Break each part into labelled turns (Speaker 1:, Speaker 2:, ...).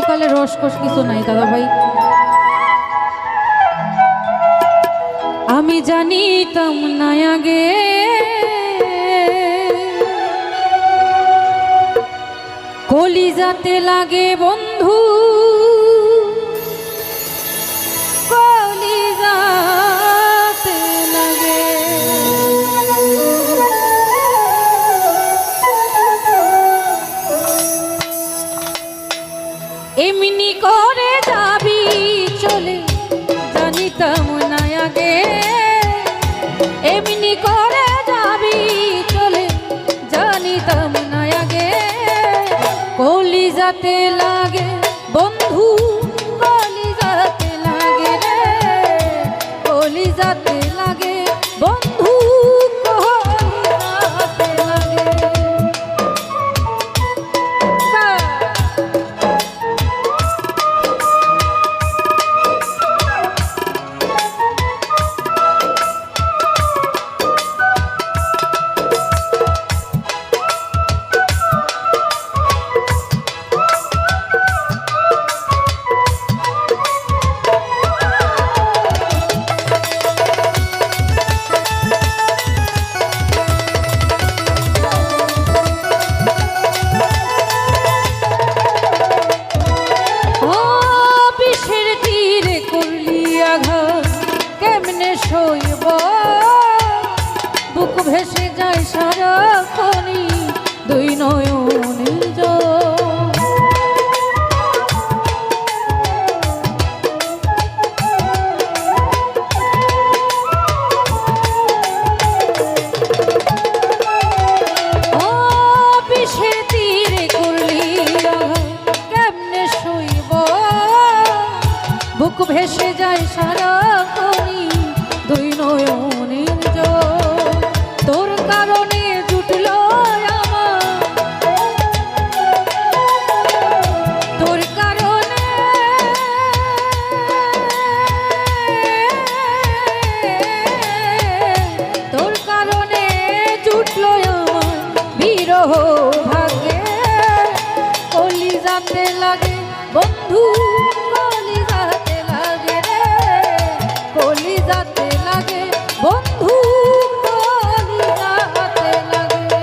Speaker 1: কালে রসকস কিছু নাই দাদা ভাই। আমি জানিতাম না আগে কলিজাতে লাগে বন্ধু, কলিজাতে লাগে। এমনি করে যাবি চলে, জানিতাম না আগে এমনি করে যাবি চলে, জানিতাম না আগে কলিজাতে লাগে বন্ধু, কলিজাতে লাগে রে, কলিজাতে লাগে বন্ধু, কলিজাতে লাগে। শৈব বুক ভেসে যায় সারাক্ষণই দুই নয়নের জল। বিষের তীরে করলি কেমনে শৈব বুক ভেসে যায় সারাক্ষণই দুই নয়নের জল। তোর কারণে জুটল আমার, তোর কারণে তোর কারণে জুটল আমার বিরহ ভাগ্যে, কলিজাতে লাগে বন্ধু, কলিজাতে লাগে রে, কলিজাতে লাগে বন্ধু, কলিজাতে লাগে।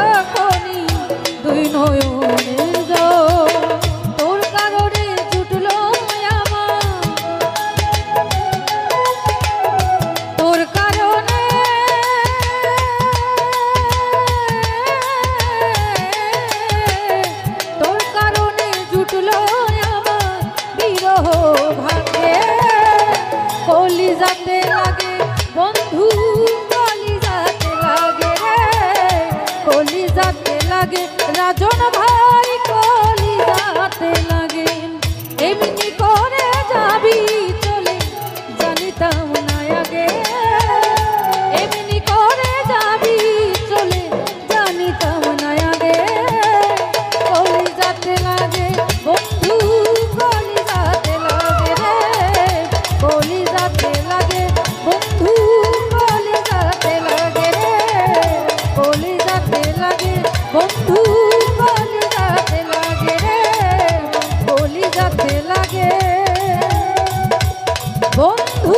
Speaker 1: যখনই দুই নয়নের জল তোর কারণে জুটলো আমার তোর কারণে তোর কারণে জুটলো আমার বিরহ ভাগ্যে কলিজাতে লাগে বন্ধু কলিজাতে লাগে রে কলিজাতে লাগে রাজন ভাই কলিজাতে লাগে এমনি করে যাবি চলে জানিতাম না আগে এমনি করে যাবি চলে জানিতাম না আগে কলিজাতে লাগে বন্ধু কলিজাতে লাগে রে কলিজাতে লাগে বন্ধু কলিজাতে লাগে রে কলিজাতে লাগে বন্ধু কলিজাতে লাগে রে কলিজাতে লাগে বন্ধু